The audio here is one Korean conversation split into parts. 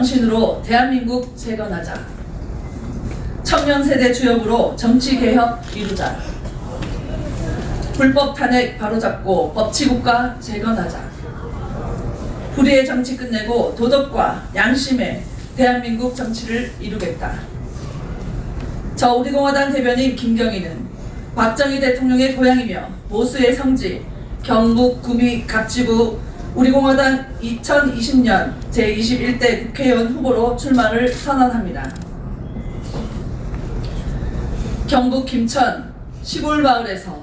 정신으로 대한민국 재건하자. 청년 세대 주역으로 정치개혁 이루자. 불법 탄핵 바로잡고 법치국가 재건하자. 불의의 정치 끝내고 도덕과 양심의 대한민국 정치를 이루겠다. 저 우리공화당 대변인 김경희는 박정희 대통령의 고향이며 보수의 성지 경북 구미 갑지구 우리공화당 2020년 제21대 국회의원 후보로 출마를 선언합니다. 경북 김천 시골 마을에서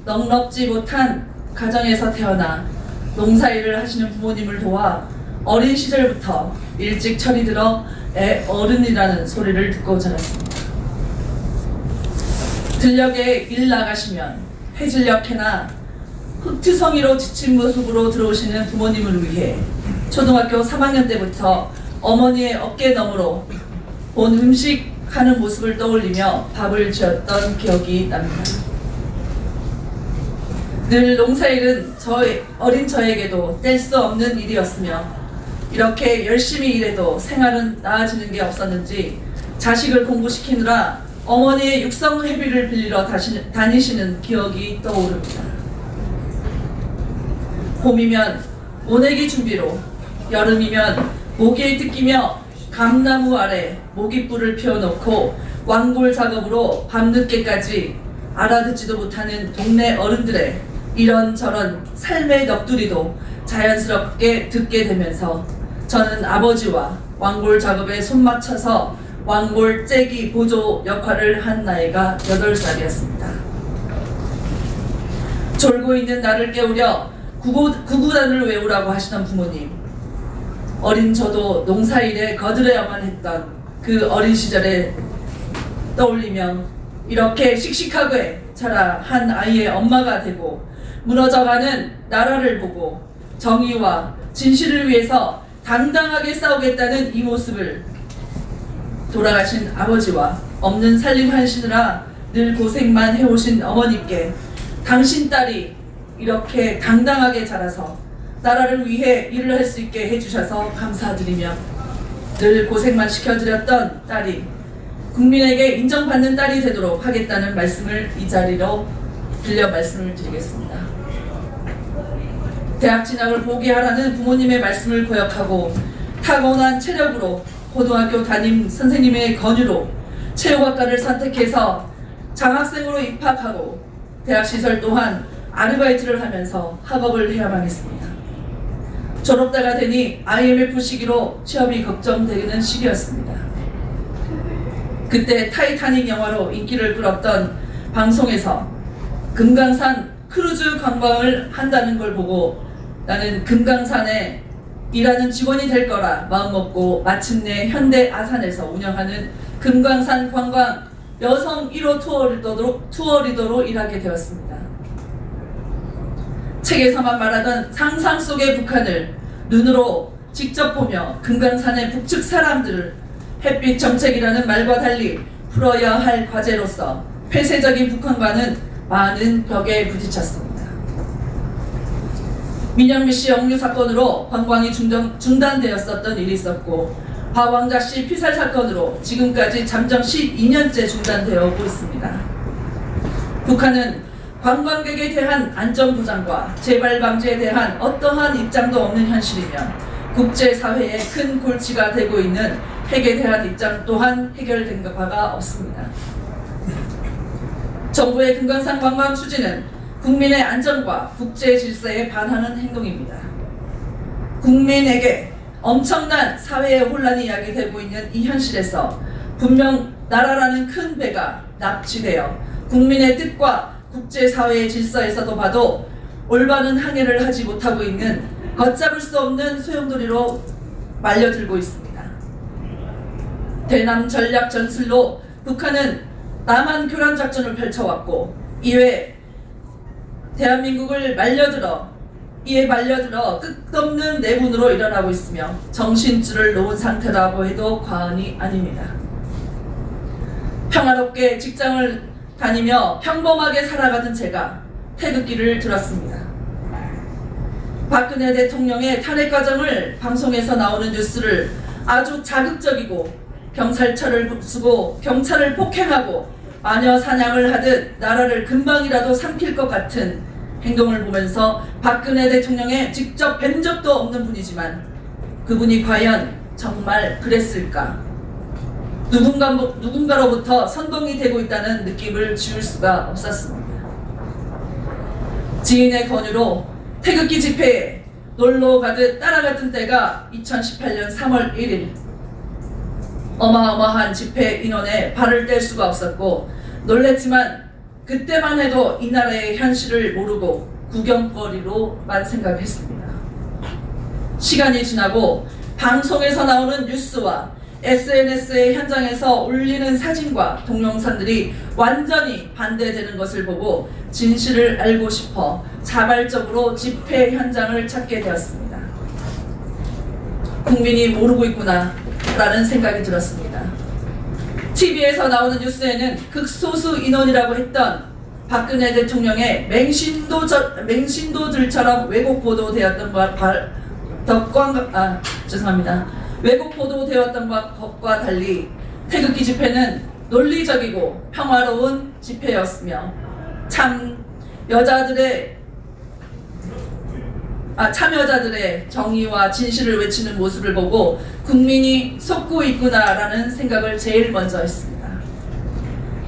넉넉지 못한 가정에서 태어나 농사일을 하시는 부모님을 도와 어린 시절부터 일찍 철이 들어 어른이라는 소리를 듣고 자랐습니다. 들녘에 일 나가시면 해질녘에나 흑투성이로 지친 모습으로 들어오시는 부모님을 위해 초등학교 3학년 때부터 어머니의 어깨 너머로 본 음식 하는 모습을 떠올리며 밥을 지었던 기억이 납니다. 늘 농사일은 어린 저에게도 뗄 수 없는 일이었으며 이렇게 열심히 일해도 생활은 나아지는 게 없었는지 자식을 공부시키느라 어머니의 육성회비를 빌리러 다니시는 기억이 떠오릅니다. 봄이면 모내기 준비로, 여름이면 모기에 뜯기며 감나무 아래 모깃불을 피워놓고 완골 작업으로 밤늦게까지 알아듣지도 못하는 동네 어른들의 이런저런 삶의 넋두리도 자연스럽게 듣게 되면서 저는 아버지와 완골 작업에 손맞춰서 완골 째기 보조 역할을 한 나이가 8살이었습니다. 졸고 있는 나를 깨우려 구구단을 외우라고 하시던 부모님, 어린 저도 농사일에 거들어야만 했던 그 어린 시절에 떠올리며 이렇게 씩씩하게 자라 한 아이의 엄마가 되고 무너져가는 나라를 보고 정의와 진실을 위해서 당당하게 싸우겠다는 이 모습을 돌아가신 아버지와 없는 살림 하시느라 늘 고생만 해오신 어머니께 당신 딸이 이렇게 당당하게 자라서 나라를 위해 일을 할 수 있게 해주셔서 감사드리며 늘 고생만 시켜드렸던 딸이 국민에게 인정받는 딸이 되도록 하겠다는 말씀을 이 자리로 빌려 말씀을 드리겠습니다. 대학 진학을 포기하라는 부모님의 말씀을 고역하고 타고난 체력으로 고등학교 담임 선생님의 권유로 체육학과를 선택해서 장학생으로 입학하고 대학 시절 또한 아르바이트를 하면서 학업을 해야만 했습니다. 졸업대가 되니 IMF 시기로 취업이 걱정되는 시기였습니다. 그때 타이타닉 영화로 인기를 끌었던 방송에서 금강산 크루즈 관광을 한다는 걸 보고 나는 금강산에 일하는 직원이 될 거라 마음먹고 마침내 현대 아산에서 운영하는 금강산 관광 여성 1호 투어리더로 일하게 되었습니다. 책에서만 말하던 상상 속의 북한을 눈으로 직접 보며 금강산의 북측 사람들을 햇빛 정책이라는 말과 달리 풀어야 할 과제로서 폐쇄적인 북한과는 많은 벽에 부딪혔습니다. 민영미 씨 억류 사건으로 관광이 중단되었었던 일이 있었고 박왕자 씨 피살 사건으로 지금까지 잠정 12년째 중단되어 오고 있습니다. 북한은 관광객에 대한 안전보장과 재발 방지에 대한 어떠한 입장도 없는 현실이며 국제사회의 큰 골치가 되고 있는 핵에 대한 입장 또한 해결된 바가 없습니다. 정부의 금강산 관광 추진은 국민의 안전과 국제 질서에 반하는 행동입니다. 국민에게 엄청난 사회의 혼란이 야기되고 있는 이 현실에서 분명 나라라는 큰 배가 납치되어 국민의 뜻과 국제사회의 질서에서도 봐도 올바른 항해를 하지 못하고 있는 걷잡을 수 없는 소용돌이로 말려들고 있습니다. 대남 전략 전술로 북한은 남한 교란 작전을 펼쳐왔고 이에 대한민국을 이에 말려들어 끝없는 내분으로 일어나고 있으며 정신줄을 놓은 상태라고 해도 과언이 아닙니다. 평화롭게 직장을 다니며 평범하게 살아가던 제가 태극기를 들었습니다. 박근혜 대통령의 탄핵 과정을 방송에서 나오는 뉴스를 아주 자극적이고 경찰차를 부수고 경찰을 폭행하고 마녀 사냥을 하듯 나라를 금방이라도 삼킬 것 같은 행동을 보면서 박근혜 대통령에 직접 뵌 적도 없는 분이지만 그분이 과연 정말 그랬을까? 누군가로부터 선동이 되고 있다는 느낌을 지울 수가 없었습니다. 지인의 권유로 태극기 집회에 놀러 가듯 따라갔던 때가 2018년 3월 1일. 어마어마한 집회 인원에 발을 뗄 수가 없었고 놀랬지만 그때만 해도 이 나라의 현실을 모르고 구경거리로만 생각했습니다. 시간이 지나고 방송에서 나오는 뉴스와 SNS의 현장에서 올리는 사진과 동영상들이 완전히 반대되는 것을 보고 진실을 알고 싶어 자발적으로 집회 현장을 찾게 되었습니다. 국민이 모르고 있구나 라는 생각이 들었습니다. TV에서 나오는 뉴스에는 극소수 인원이라고 했던 박근혜 대통령의 맹신도들처럼 왜곡 보도되었던 왜곡 보도되었던 것과 달리 태극기 집회는 논리적이고 평화로운 집회였으며 참여자들의 정의와 진실을 외치는 모습을 보고 국민이 속고 있구나라는 생각을 제일 먼저 했습니다.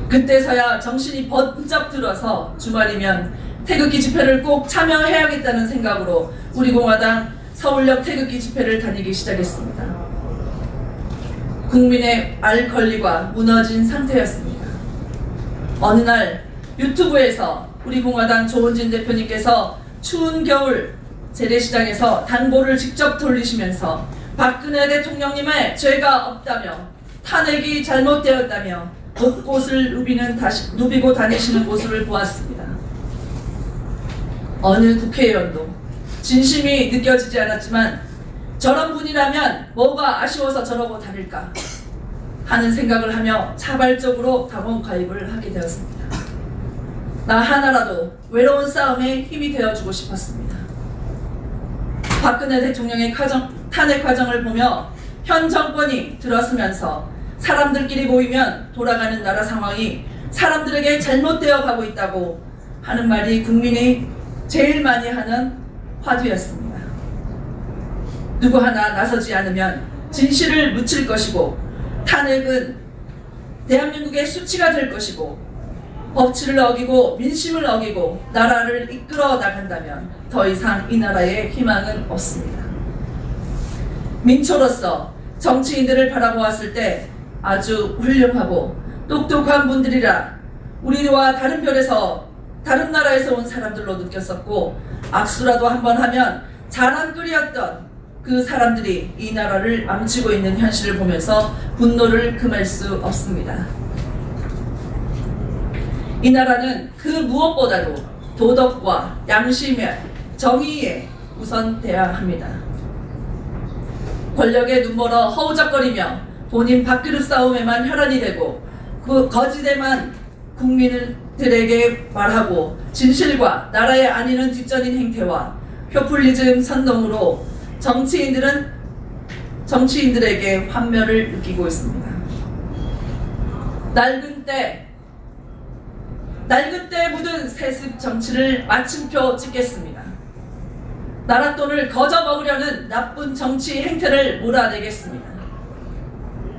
그때서야 정신이 번쩍 들어서 주말이면 태극기 집회를 꼭 참여해야겠다는 생각으로 우리 공화당 서울역 태극기 집회를 다니기 시작했습니다. 국민의 알 권리가 무너진 상태였습니다. 어느 날 유튜브에서 우리 공화당 조은진 대표님께서 추운 겨울 재래시장에서 단골을 직접 돌리시면서 박근혜 대통령님의 죄가 없다며 탄핵이 잘못되었다며 곳곳을 누비고 다니시는 모습을 보았습니다. 어느 국회의원도 진심이 느껴지지 않았지만 저런 분이라면 뭐가 아쉬워서 저러고 다닐까 하는 생각을 하며 자발적으로 당원 가입을 하게 되었습니다. 나 하나라도 외로운 싸움에 힘이 되어주고 싶었습니다. 박근혜 대통령의 탄핵 과정을 보며 현 정권이 들어서면서 사람들끼리 모이면 돌아가는 나라 상황이 사람들에게 잘못되어 가고 있다고 하는 말이 국민이 제일 많이 하는 화두였습니다. 누구 하나 나서지 않으면 진실을 묻힐 것이고 탄핵은 대한민국의 수치가 될 것이고 법치를 어기고 민심을 어기고 나라를 이끌어 나간다면 더 이상 이 나라에 희망은 없습니다. 민초로서 정치인들을 바라보았을 때 아주 훌륭하고 똑똑한 분들이라 우리와 다른 별에서 다른 나라에서 온 사람들로 느꼈었고 악수라도 한번 하면 자랑거리였던 그 사람들이 이 나라를 망치고 있는 현실을 보면서 분노를 금할 수 없습니다. 이 나라는 그 무엇보다도 도덕과 양심의 정의에 우선돼야 합니다. 권력에 눈멀어 허우적거리며 본인 밥그릇 싸움에만 혈안이 되고 그 거짓에만 국민들에게 말하고 진실과 나라에 안위는 뒷전인 행태와 표퓰리즘 선동으로 정치인들에게 환멸을 느끼고 있습니다. 낡은 때 묻은 세습 정치를 마침표 찍겠습니다. 나라 돈을 거저 먹으려는 나쁜 정치 행태를 몰아내겠습니다.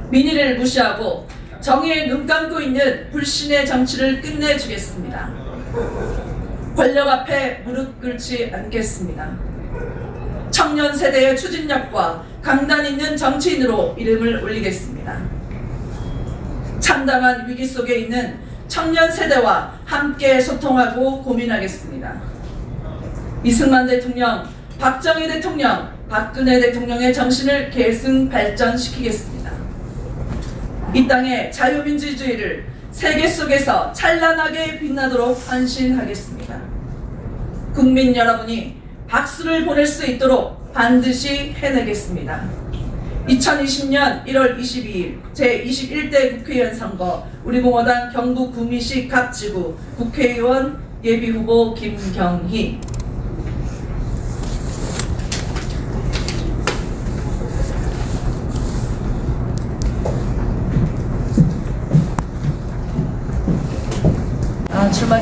민의를 무시하고 정의에 눈 감고 있는 불신의 정치를 끝내주겠습니다. 권력 앞에 무릎 꿇지 않겠습니다. 청년 세대의 추진력과 강단 있는 정치인으로 이름을 올리겠습니다. 참담한 위기 속에 있는 청년 세대와 함께 소통하고 고민하겠습니다. 이승만 대통령, 박정희 대통령, 박근혜 대통령의 정신을 계승 발전시키겠습니다. 이 땅의 자유민주주의를 세계 속에서 찬란하게 빛나도록 헌신하겠습니다. 국민 여러분이 박수를 보낼 수 있도록 반드시 해내겠습니다. 2020년 1월 22일 제21대 국회의원 선거 우리 공화당 경북 구미시 갑지구 국회의원 예비후보 김경희.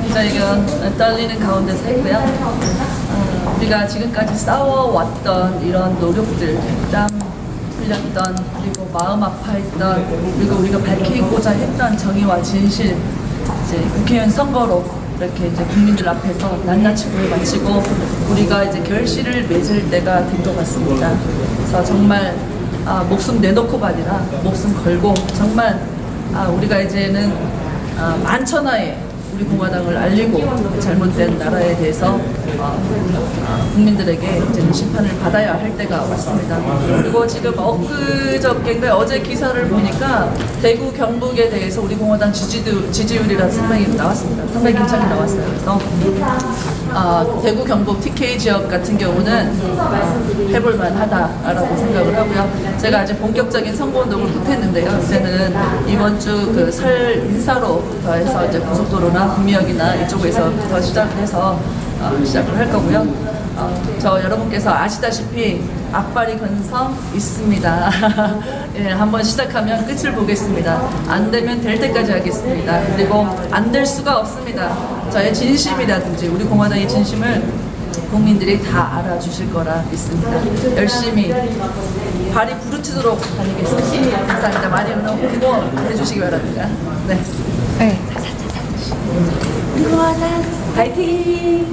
기자회견 떨리는 가운데서 했고요. 우리가 지금까지 싸워왔던 이런 노력들, 땀 흘렸던, 그리고 마음 아파했던, 그리고 우리가 밝히고자 했던 정의와 진실, 이제 국회의원 선거로 이렇게 이제 국민들 앞에서 낱낱이 보여마치고 우리가 이제 결실을 맺을 때가 된 것 같습니다. 그래서 정말 목숨 내놓고가 아니라 목숨 걸고 정말 우리가 이제는 만천하에 우리 공화당을 알리고 잘못된 나라에 대해서 국민들에게 이제는 심판을 받아야 할 때가 왔습니다. 그리고 지금 엊그저께인가 어제 기사를 보니까 대구 경북에 대해서 우리 공화당 지지율이라는 상당히 나왔습니다. 상당히 괜찮게 나왔어요. 그래서 대구 경북 TK 지역 같은 경우는 해볼만 하다라고 생각을 하고요. 제가 아직 본격적인 선거운동을 못했는데요. 이제는 이번 주 그 설 인사로부터 해서 이제 고속도로나 구미역이나 이쪽에서부터 시작을 해서 시작을 할 거고요. 저 여러분께서 아시다시피 앞발이 건성 있습니다. 예, 한번 시작하면 끝을 보겠습니다. 안 되면 될 때까지 하겠습니다. 그리고 안 될 수가 없습니다. 저의 진심이라든지 우리 공화당의 진심을 국민들이 다 알아주실 거라 믿습니다. 열심히 발이 부르치도록 다니겠습니다. 감사합니다. 많이 응원해주시기 바랍니다. 네. 네. 우리 공화당 파이팅!